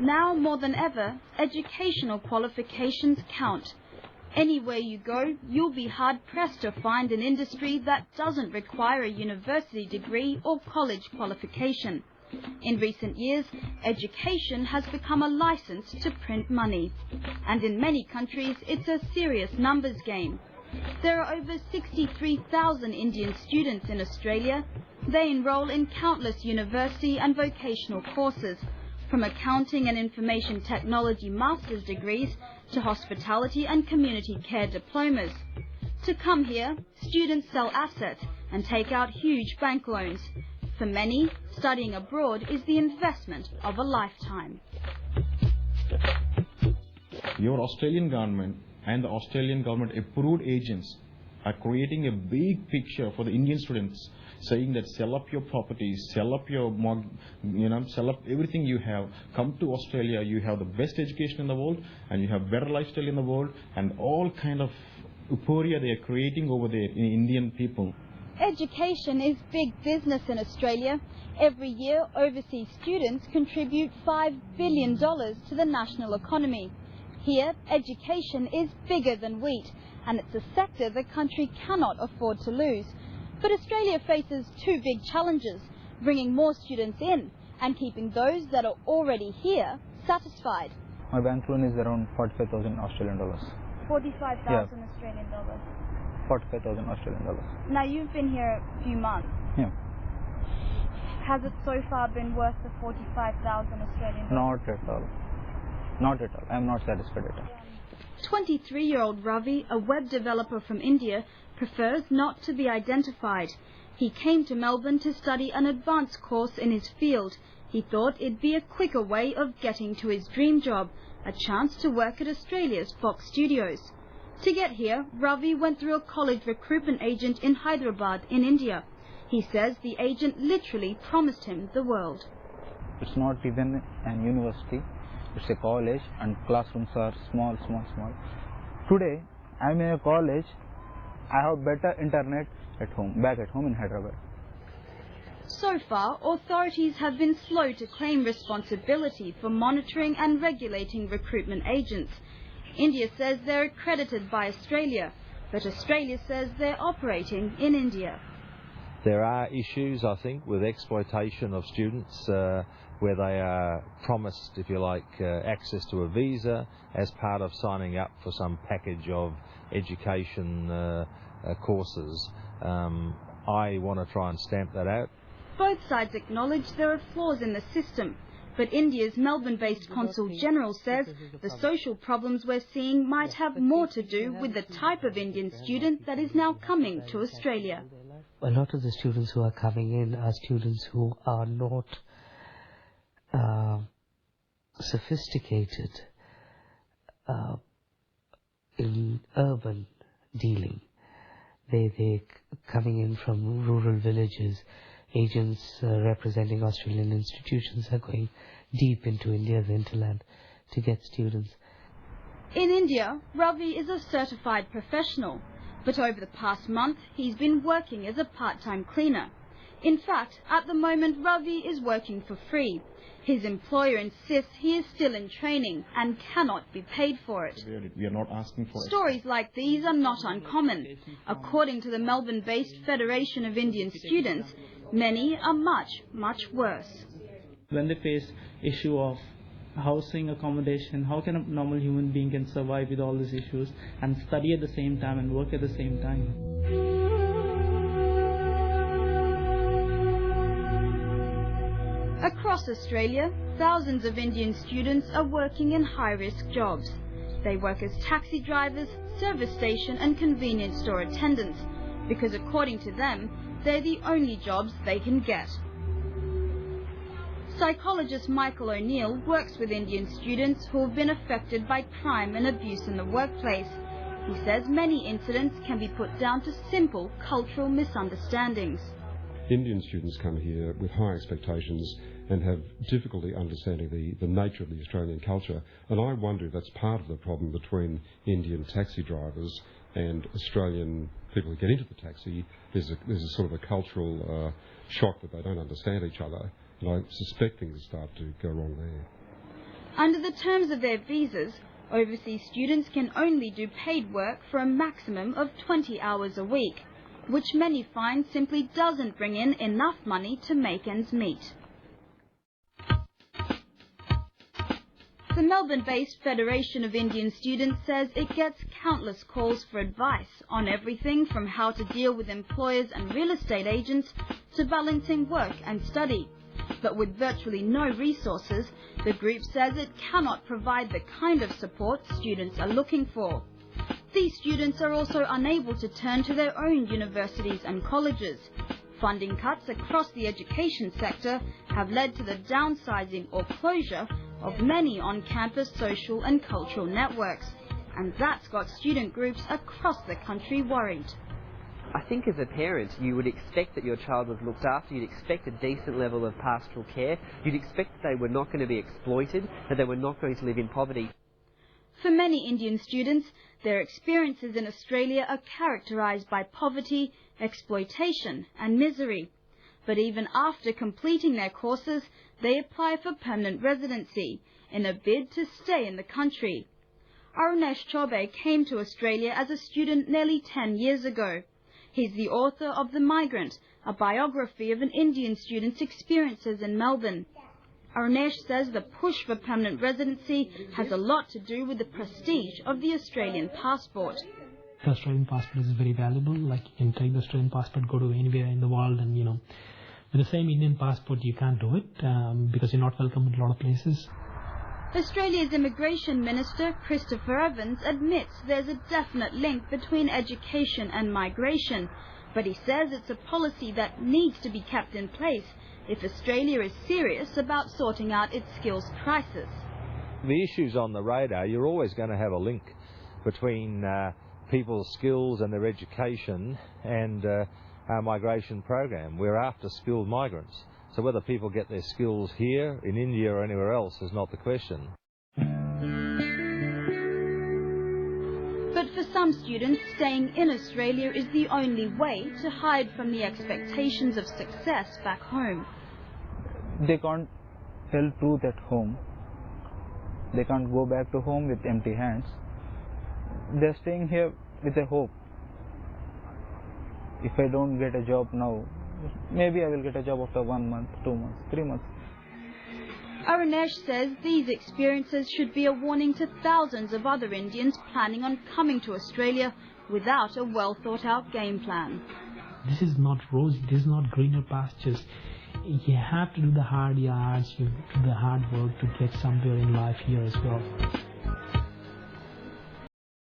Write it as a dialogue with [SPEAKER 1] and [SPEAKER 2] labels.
[SPEAKER 1] Now more than ever, educational qualifications count. Anywhere you go, you'll be hard-pressed to find an industry that doesn't require a university degree or college qualification. In recent years, education has become a license to print money. And in many countries, it's a serious numbers game. There are over 63,000 Indian students in Australia. They enroll in countless university and vocational courses, from accounting and information technology master's degrees to hospitality and community care diplomas. To come here, students sell assets and take out huge bank loans. For many, studying abroad is the investment of a lifetime.
[SPEAKER 2] Your Australian government and the Australian government approved agents are creating a big picture for the Indian students, saying that sell up your properties, sell up your, sell up everything you have, come to Australia, you have the best education in the world, and you have better lifestyle in the world, and all kind of euphoria they are creating over there in Indian people.
[SPEAKER 1] Education is big business in Australia. Every year, overseas students contribute $5 billion to the national economy. Here, education is bigger than wheat, and it's a sector the country cannot afford to lose. But Australia faces two big challenges: bringing more students in and keeping those that are already here satisfied.
[SPEAKER 3] My bank loan is around 45,000 Australian dollars.
[SPEAKER 1] 45,000 Australian dollars.
[SPEAKER 3] 45,000 Australian dollars.
[SPEAKER 1] Now, you've been here a few months.
[SPEAKER 3] Yeah.
[SPEAKER 1] Has it so far been worth the 45,000 Australian dollars?
[SPEAKER 3] Not at all. Not at all. I am not satisfied at all.
[SPEAKER 1] 23-year-old Ravi, a web developer from India, prefers not to be identified. He came to Melbourne to study an advanced course in his field. He thought it'd be a quicker way of getting to his dream job, a chance to work at Australia's Fox Studios. To get here, Ravi went through a college recruitment agent in Hyderabad in India. He says the agent literally promised him the world.
[SPEAKER 3] It's not even an university. It's a college, and classrooms are small. Today, I'm in a college. I have better internet at home, back at home in Hyderabad.
[SPEAKER 1] So far, authorities have been slow to claim responsibility for monitoring and regulating recruitment agents. India says they're accredited by Australia, but Australia says they're operating in India.
[SPEAKER 4] There are issues, I think, with exploitation of students where they are promised, if you like, access to a visa as part of signing up for some package of education courses. I want to try and stamp that out.
[SPEAKER 1] Both sides acknowledge there are flaws in the system, but India's Melbourne-based Consul General says the social problems we're seeing might have more to do with the type of Indian student that is now coming to Australia.
[SPEAKER 5] A lot of the students who are coming in are students who are not sophisticated in urban dealing. They're coming in from rural villages. Agents representing Australian institutions are going deep into India's hinterland to get students.
[SPEAKER 1] In India, Ravi is a certified professional, but over the past month he's been working as a part-time cleaner. In fact, at the moment Ravi is working for free. His employer insists he is still in training and cannot be paid for it.
[SPEAKER 2] We are not asking for
[SPEAKER 1] Stories like these are not uncommon. According to the Melbourne-based Federation of Indian Students, many are much worse.
[SPEAKER 6] When they face issue of housing, accommodation, how can a normal human being can survive with all these issues and study at the same time and work at the same time?
[SPEAKER 1] Across Australia, thousands of Indian students are working in high-risk jobs. They work as taxi drivers, service station and convenience store attendants, because according to them, they're the only jobs they can get. Psychologist Michael O'Neill works with Indian students who have been affected by crime and abuse in the workplace. He says many incidents can be put down to simple cultural misunderstandings.
[SPEAKER 7] Indian students come here with high expectations and have difficulty understanding the nature of the Australian culture. And I wonder if that's part of the problem between Indian taxi drivers and Australian people who get into the taxi. There's a sort of a cultural shock that they don't understand each other. And I suspect things start to go wrong there.
[SPEAKER 1] Under the terms of their visas, overseas students can only do paid work for a maximum of 20 hours a week, which many find simply doesn't bring in enough money to make ends meet. The Melbourne-based Federation of Indian Students says it gets countless calls for advice on everything from how to deal with employers and real estate agents to balancing work and study. But with virtually no resources, the group says it cannot provide the kind of support students are looking for. These students are also unable to turn to their own universities and colleges. Funding cuts across the education sector have led to the downsizing or closure of many on-campus social and cultural networks, and that's got student groups across the country worried.
[SPEAKER 8] I think as a parent you would expect that your child was looked after, you'd expect a decent level of pastoral care, you'd expect that they were not going to be exploited, that they were not going to live in poverty.
[SPEAKER 1] For many Indian students, their experiences in Australia are characterised by poverty, exploitation and misery. But even after completing their courses, they apply for permanent residency in a bid to stay in the country. Arunesh Chaubey came to Australia as a student nearly 10 years ago. He's the author of The Migrant, a biography of an Indian student's experiences in Melbourne. Arunesh says the push for permanent residency has a lot to do with the prestige of the Australian passport.
[SPEAKER 9] The Australian passport is very valuable. Like, you can take the Australian passport, go to anywhere in the world, and with the same Indian passport you can't do it because you're not welcome in a lot of places.
[SPEAKER 1] Australia's Immigration Minister Christopher Evans admits there's a definite link between education and migration, but he says it's a policy that needs to be kept in place if Australia is serious about sorting out its skills crisis.
[SPEAKER 4] The issues on the radar, you're always going to have a link between people's skills and their education and our migration program. We're after skilled migrants. So whether people get their skills here, in India or anywhere else is not the question.
[SPEAKER 1] But for some students, staying in Australia is the only way to hide from the expectations of success back home.
[SPEAKER 3] They can't tell truth at home. They can't go back to home with empty hands. They're staying here with a hope. If I don't get a job now, maybe I will get a job after 1 month, 2 months, 3 months.
[SPEAKER 1] Arunesh says these experiences should be a warning to thousands of other Indians planning on coming to Australia without a well-thought-out game plan.
[SPEAKER 9] This is not rosy, this is not greener pastures. You have to do the hard yards, you do the hard work to get somewhere in life here as well.